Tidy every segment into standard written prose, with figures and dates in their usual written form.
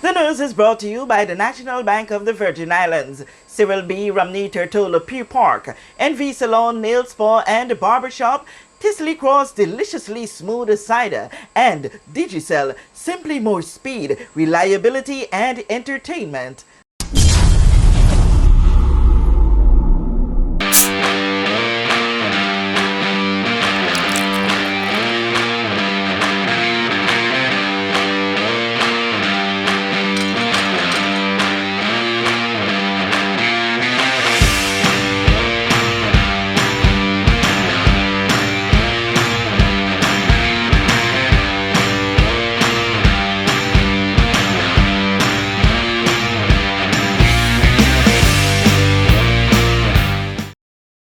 The news is brought to you by the National Bank of the Virgin Islands, Cyril B. Ramney Tertola Pier Park, NV Salon, Nail Spa and Barbershop, Tisley Cross Deliciously Smooth Cider, and Digicel, simply more speed, reliability and entertainment.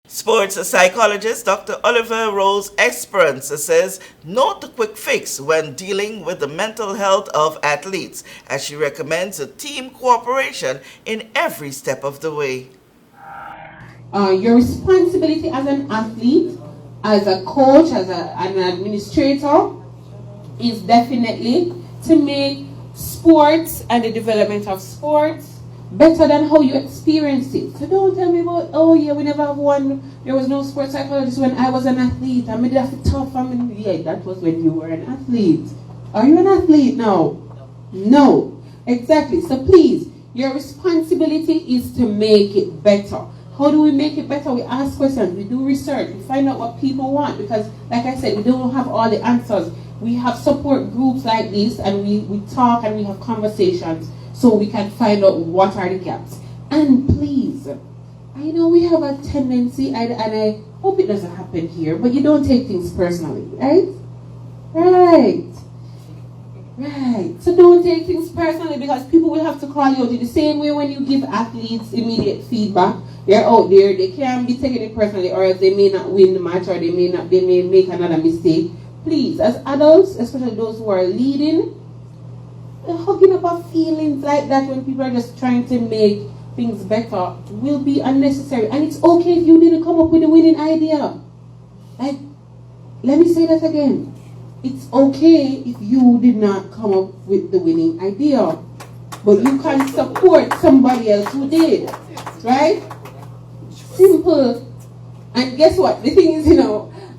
Sports psychologist Dr. Oliver Rose Esperance says note the quick fix when dealing with the mental health of athletes, as she recommends a team cooperation in every step of the way. Your responsibility as an athlete, as a coach, as an administrator, is definitely to make sports and the development of sports better than how you experience it. So don't tell me about, oh yeah, we never have one, there was no sports psychologist when I was an athlete. I made it tough. Yeah, that was when you were an athlete. Are you an athlete now? No. Exactly. So please, your responsibility is to make it better. How do we make it better? We ask questions, we do research, we find out what people want, because like I said, we don't have all the answers. We have support groups like this, and we talk and we have conversations, so we can find out what are the gaps. And please, I know we have a tendency, and I hope it doesn't happen here, but you don't take things personally, right? Right. So don't take things personally, because people will have to call you out in the same way when you give athletes immediate feedback. They're out there, they can be taking it personally, or else they may not win the match, or they may make another mistake. Please, as adults, especially those who are leading, hugging up our feelings like that when people are just trying to make things better will be unnecessary. And it's okay if you didn't come up with a winning idea. Like, let me say that again. It's okay if you did not come up with the winning idea, but you can support somebody else who did, right? Simple. And guess what? The thing is,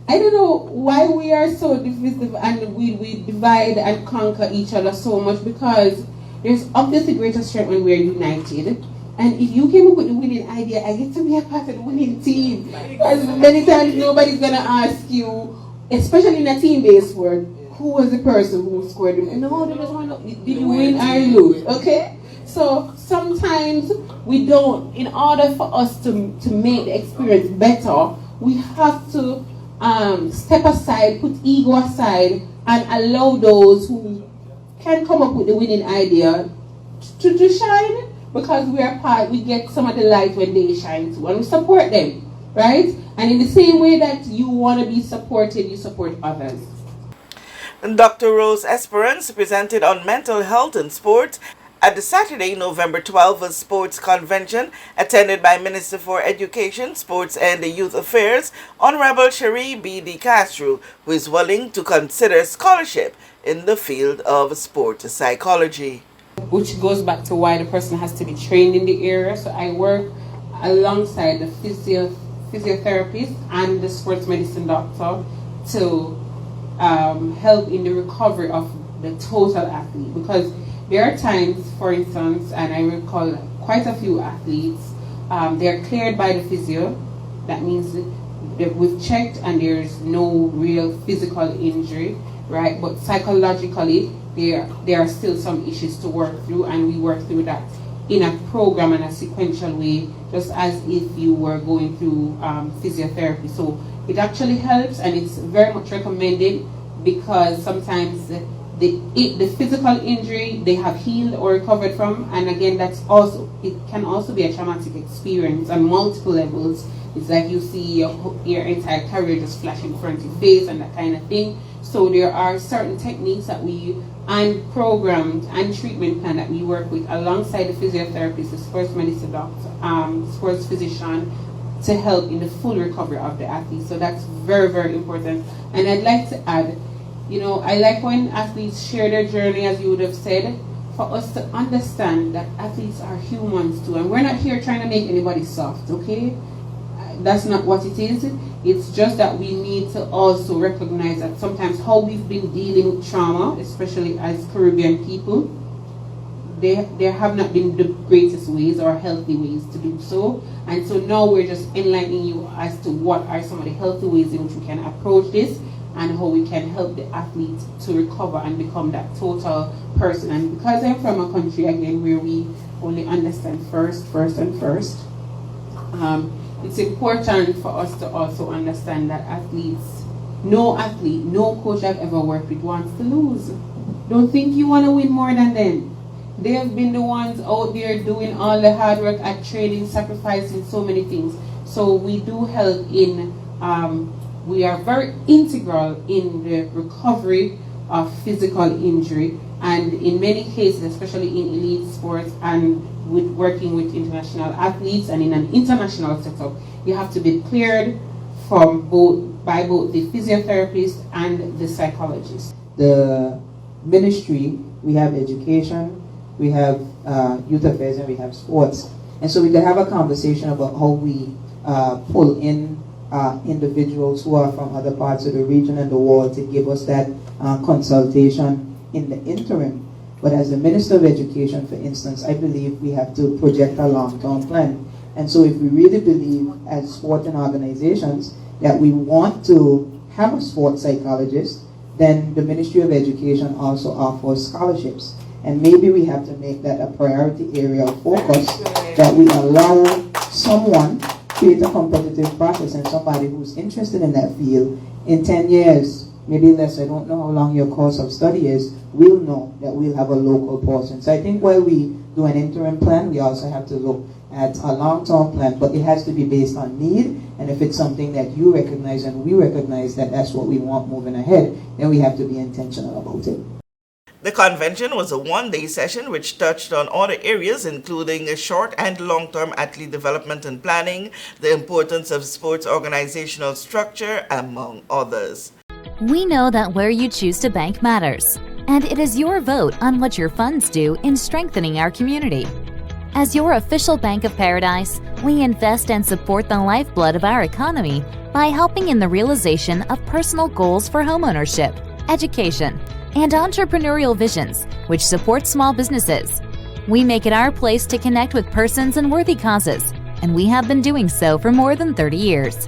I don't know why we are so divisive and we divide and conquer each other so much, because there's obviously greater strength when we're united. And if you came up with the winning idea, I get to be a part of the winning team. Because many times nobody's going to ask you, especially in a team-based world, who was the person who scored them? No, they just want to know, did you win or lose? Okay? So sometimes we don't, in order for us to make the experience better, we have to step aside, put ego aside, and allow those who can come up with the winning idea to shine, because we get some of the light when they shine too, and we support them, right? And in the same way that you want to be supported, you support others. Dr. Rose Esperance presented on mental health in sport at the Saturday, November 12th Sports Convention, attended by Minister for Education, Sports and Youth Affairs, Honorable Cherie B. De Castro, who is willing to consider scholarship in the field of sports psychology. Which goes back to why the person has to be trained in the area. So I work alongside the physiotherapist and the sports medicine doctor to help in the recovery of the total athlete, because there are times, for instance, and I recall quite a few athletes, they're cleared by the physio. That means that we've checked and there's no real physical injury, right? But psychologically, there are still some issues to work through, and we work through that in a program and a sequential way, just as if you were going through physiotherapy. So it actually helps, and it's very much recommended, because sometimes the physical injury they have healed or recovered from, and again, it can also be a traumatic experience on multiple levels. It's like you see your entire career just flash in front of your face and that kind of thing. So there are certain techniques that and programs and treatment plan that we work with alongside the physiotherapist, the sports medicine doctor, sports physician, to help in the full recovery of the athlete. So that's very, very important. And I'd like to add, I like when athletes share their journey, as you would have said, for us to understand that athletes are humans too, and we're not here trying to make anybody soft, okay? That's not what it is. It's just that we need to also recognize that sometimes how we've been dealing with trauma, especially as Caribbean people, there have not been the greatest ways or healthy ways to do so. And so now we're just enlightening you as to what are some of the healthy ways in which we can approach this and how we can help the athlete to recover and become that total person. And because I'm from a country, again, where we only understand first, it's important for us to also understand that no athlete, no coach I've ever worked with wants to lose. Don't think you want to win more than them. They have been the ones out there doing all the hard work at training, sacrificing so many things. So we do help in, we are very integral in the recovery of physical injury, and in many cases, especially in elite sports and with working with international athletes and in an international setup, you have to be cleared by both the physiotherapist and the psychologist. The ministry, we have education, we have youth affairs, and we have sports. And so we can have a conversation about how we pull in individuals who are from other parts of the region and the world to give us that consultation in the interim. But as the Minister of Education, for instance, I believe we have to project a long-term plan. And so if we really believe as sporting organizations that we want to have a sports psychologist, then the Ministry of Education also offers scholarships. And maybe we have to make that a priority area of focus, that we allow someone create a competitive process, and somebody who's interested in that field in 10 years, maybe less, I don't know how long your course of study is, we'll know that we'll have a local person. So I think while we do an interim plan, we also have to look at a long-term plan, but it has to be based on need, and if it's something that you recognize and we recognize that that's what we want moving ahead, then we have to be intentional about it. The convention was a one-day session which touched on other areas including short and long-term athlete development and planning, the importance of sports organizational structure, among others. We know that where you choose to bank matters, and it is your vote on what your funds do in strengthening our community. As your official Bank of Paradise, we invest and support the lifeblood of our economy by helping in the realization of personal goals for homeownership, education, and entrepreneurial visions, which support small businesses. We make it our place to connect with persons and worthy causes, and we have been doing so for more than 30 years.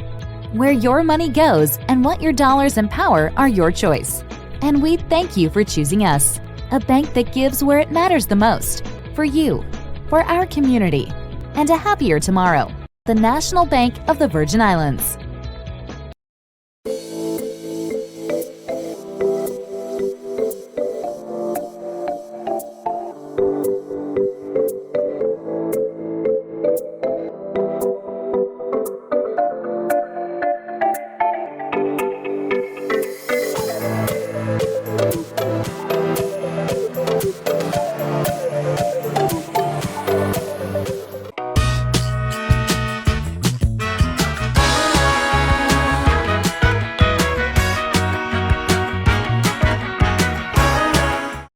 Where your money goes and what your dollars empower are your choice. And we thank you for choosing us, a bank that gives where it matters the most, for you, for our community, and a happier tomorrow. The National Bank of the Virgin Islands.